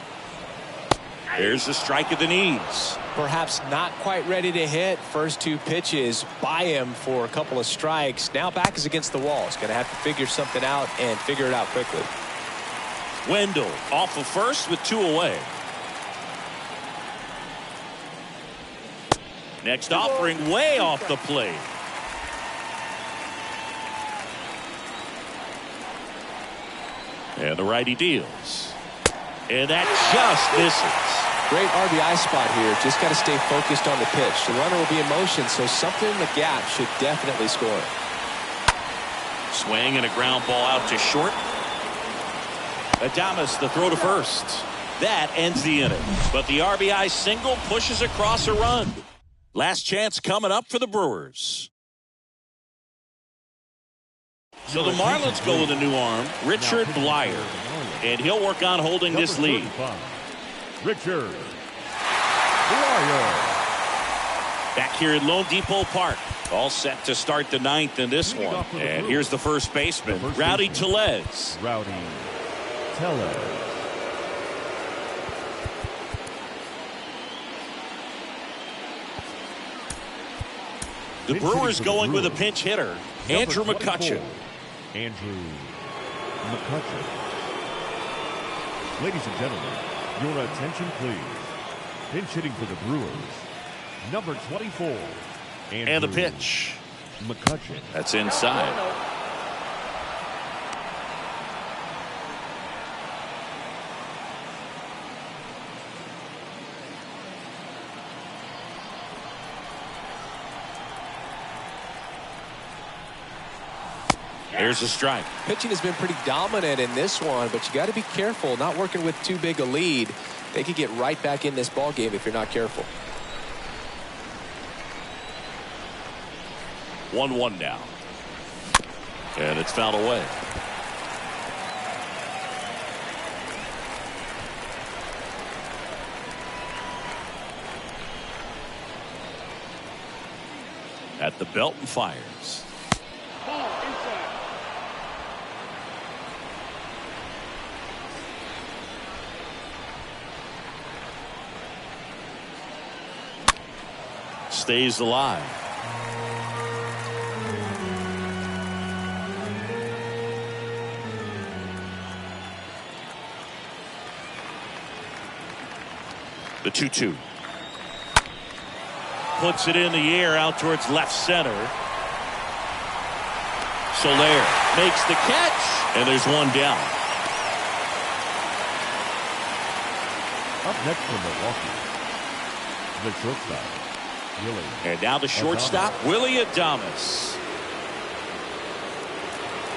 There's the strike at the knees. Perhaps not quite ready to hit. First 2 pitches by him for a couple of strikes. Now back is against the wall. He's going to have to figure something out and figure it out quickly. Wendell off of first with 2 away. Next offering way off the plate. And the righty deals. And that just misses. Great RBI spot here. Just got to stay focused on the pitch. The runner will be in motion, so something in the gap should definitely score. Swing and a ground ball out to short. Adames the throw to first. That ends the inning. But the RBI single pushes across a run. Last chance coming up for the Brewers. So the Marlins go with a new arm, Richard Blyer. And he'll work on holding this lead. Richard Blyer. Back here at Lone Depot Park. All set to start the 9th in this one. And here's the first baseman, Rowdy Tellez. Rowdy Tellez. The Brewers going with a pinch hitter, Andrew McCutchen. Andrew McCutchen. Ladies and gentlemen, your attention please. Pinch hitting for the Brewers, number 24. And the pitch. McCutchen. That's inside. There's a strike. Pitching has been pretty dominant in this one, but you got to be careful. Not working with too big a lead. They could get right back in this ball game if you're not careful. 1-1 now. And it's fouled away. At the belt and fires. Stays alive. The 2-2. Puts it in the air out towards left center. Soler makes the catch, and there's one down. Up next from Milwaukee, the shortstop, Willie. And now the shortstop, Willie Adames.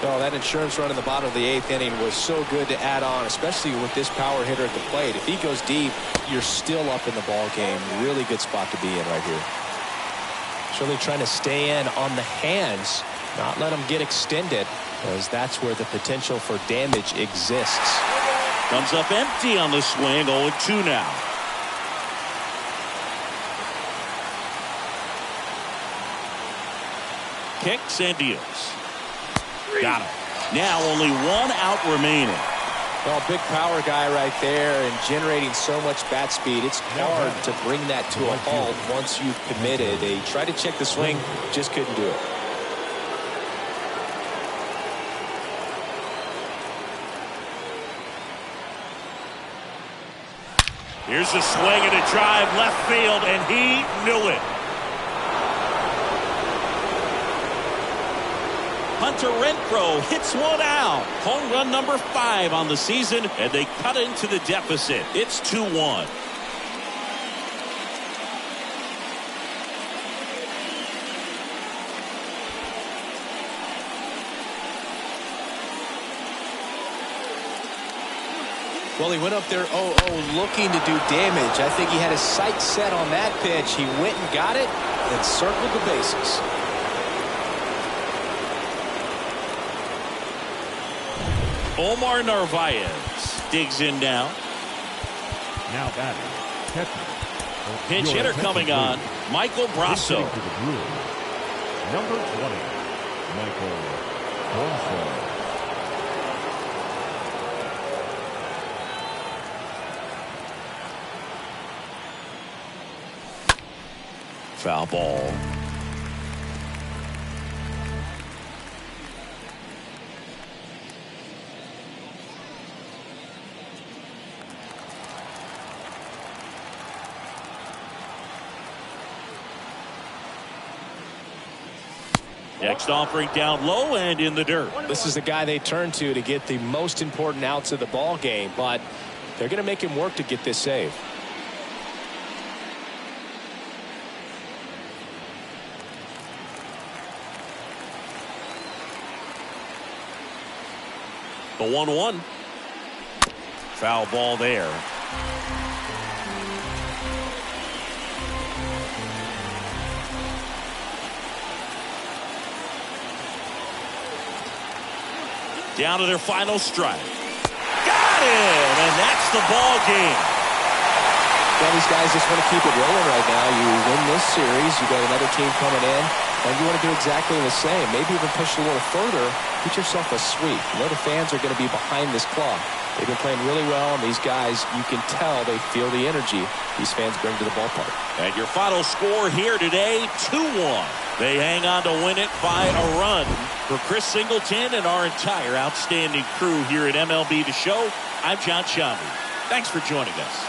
Oh, that insurance run in the bottom of the 8th inning was so good to add on, especially with this power hitter at the plate. If he goes deep, you're still up in the ball game. Really good spot to be in right here. It's really trying to stay in on the hands, not let them get extended, because that's where the potential for damage exists. Comes up empty on the swing. 0-2 now. Kicks and deals. Got him. Now only one out remaining. Well, big power guy right there and generating so much bat speed. It's hard to bring that to a halt once you've committed. They tried to check the swing, just couldn't do it. Here's a swing and a drive left field, and he knew it. Hunter Renfroe hits one out. Home run number 5 on the season, and they cut into the deficit. It's 2-1. Well, he went up there 0-0 looking to do damage. I think he had his sights set on that pitch. He went and got it and circled the bases. Omar Narvaez digs in now. Now batting, catcher. Pinch hitter coming on, Michael Brasso. Number 20, Michael Brasso. Foul ball. Next offering down low and in the dirt. This is the guy they turn to get the most important outs of the ball game, but they're going to make him work to get this save. The 1-1. Foul ball there. Down to their final strike. Got it! And that's the ball game. Well, these guys just want to keep it rolling right now. You win this series, you got another team coming in, and you want to do exactly the same. Maybe even push a little further. Get yourself a sweep. You know the fans are going to be behind this club. They've been playing really well, and these guys, you can tell they feel the energy these fans bring to the ballpark. And your final score here today, 2-1. They hang on to win it by a run. For Chris Singleton and our entire outstanding crew here at MLB The Show, I'm John Sciambi. Thanks for joining us.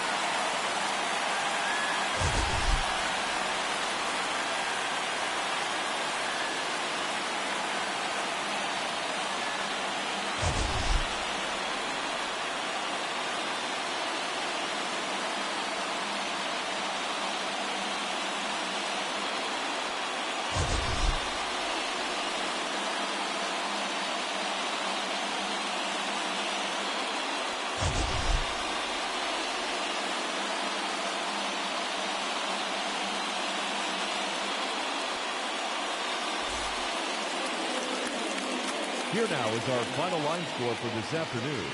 Here now is our final line score for this afternoon.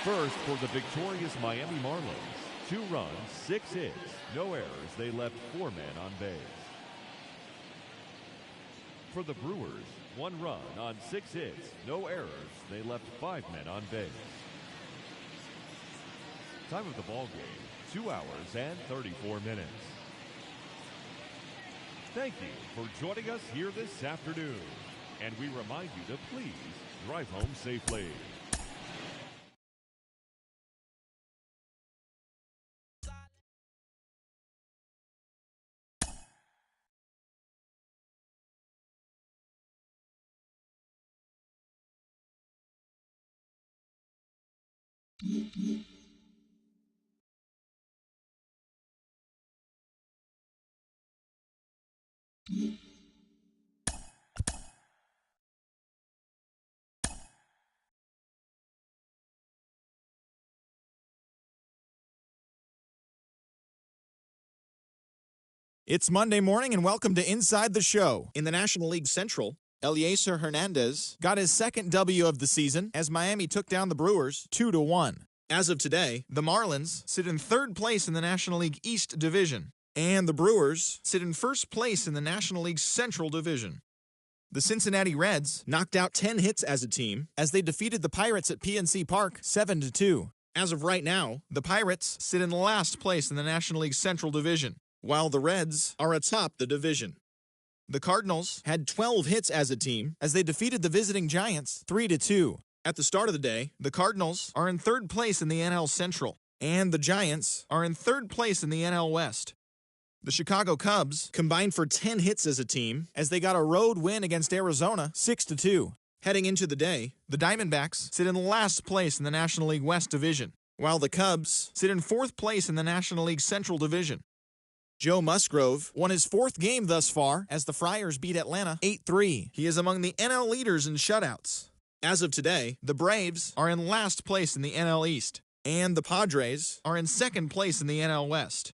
First, for the victorious Miami Marlins. 2 runs, 6 hits, no errors. They left 4 men on base. For the Brewers, 1 run on 6 hits, no errors. They left 5 men on base. Time of the ball game, 2 hours and 34 minutes. Thank you for joining us here this afternoon. And we remind you to please drive home safely. It's Monday morning and welcome to Inside the Show. In the National League Central, Eliezer Hernandez got his second W of the season as Miami took down the Brewers 2-1. As of today, the Marlins sit in third place in the National League East Division, and the Brewers sit in first place in the National League Central Division. The Cincinnati Reds knocked out 10 hits as a team as they defeated the Pirates at PNC Park 7-2. As of right now, the Pirates sit in last place in the National League Central Division, while the Reds are atop the division. The Cardinals had 12 hits as a team as they defeated the visiting Giants 3-2. At the start of the day, the Cardinals are in third place in the NL Central, and the Giants are in third place in the NL West. The Chicago Cubs combined for 10 hits as a team as they got a road win against Arizona 6-2. Heading into the day, the Diamondbacks sit in last place in the National League West Division, while the Cubs sit in fourth place in the National League Central Division. Joe Musgrove won his fourth game thus far as the Friars beat Atlanta 8-3. He is among the NL leaders in shutouts. As of today, the Braves are in last place in the NL East, and the Padres are in second place in the NL West.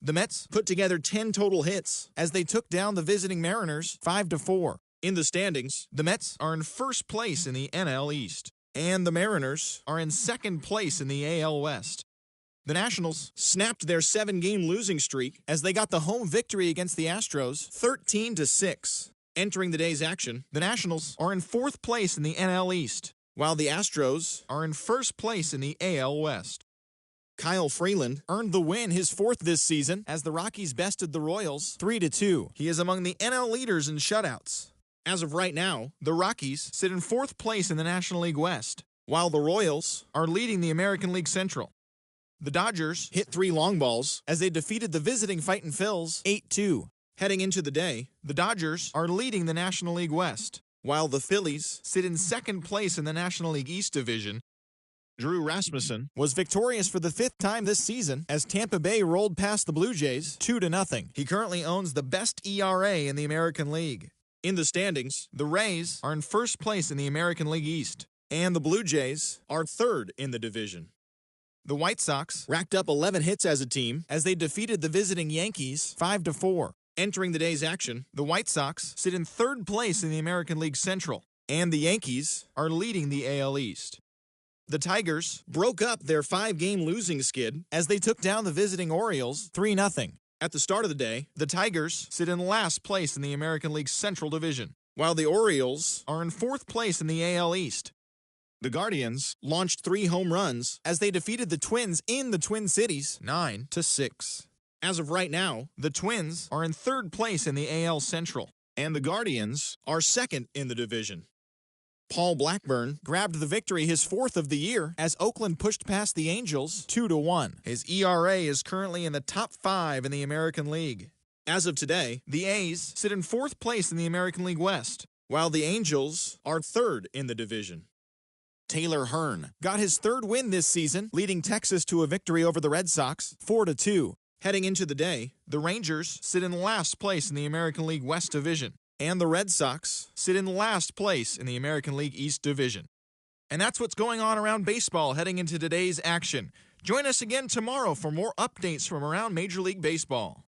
The Mets put together 10 total hits as they took down the visiting Mariners 5-4. In the standings, the Mets are in first place in the NL East, and the Mariners are in second place in the AL West. The Nationals snapped their 7-game losing streak as they got the home victory against the Astros 13-6. Entering the day's action, the Nationals are in fourth place in the NL East, while the Astros are in first place in the AL West. Kyle Freeland earned the win, his fourth this season, as the Rockies bested the Royals 3-2. He is among the NL leaders in shutouts. As of right now, the Rockies sit in fourth place in the National League West, while the Royals are leading the American League Central. The Dodgers hit 3 long balls as they defeated the visiting Fightin' Phils 8-2. Heading into the day, the Dodgers are leading the National League West, while the Phillies sit in second place in the National League East Division. Drew Rasmussen was victorious for the 5th time this season as Tampa Bay rolled past the Blue Jays 2-0. He currently owns the best ERA in the American League. In the standings, the Rays are in first place in the American League East, and the Blue Jays are third in the division. The White Sox racked up 11 hits as a team as they defeated the visiting Yankees 5-4. Entering the day's action, the White Sox sit in third place in the American League Central, and the Yankees are leading the AL East. The Tigers broke up their 5-game losing skid as they took down the visiting Orioles 3-0. At the start of the day, the Tigers sit in last place in the American League Central Division, while the Orioles are in fourth place in the AL East. The Guardians launched 3 home runs as they defeated the Twins in the Twin Cities 9-6. As of right now, the Twins are in third place in the AL Central, and the Guardians are second in the division. Paul Blackburn grabbed the victory, his 4th of the year, as Oakland pushed past the Angels 2-1. His ERA is currently in the top 5 in the American League. As of today, the A's sit in 4th place in the American League West, while the Angels are 3rd in the division. Taylor Hearn got his 3rd win this season, leading Texas to a victory over the Red Sox 4-2. Heading into the day, the Rangers sit in last place in the American League West Division, and the Red Sox sit in last place in the American League East Division. And that's what's going on around baseball heading into today's action. Join us again tomorrow for more updates from around Major League Baseball.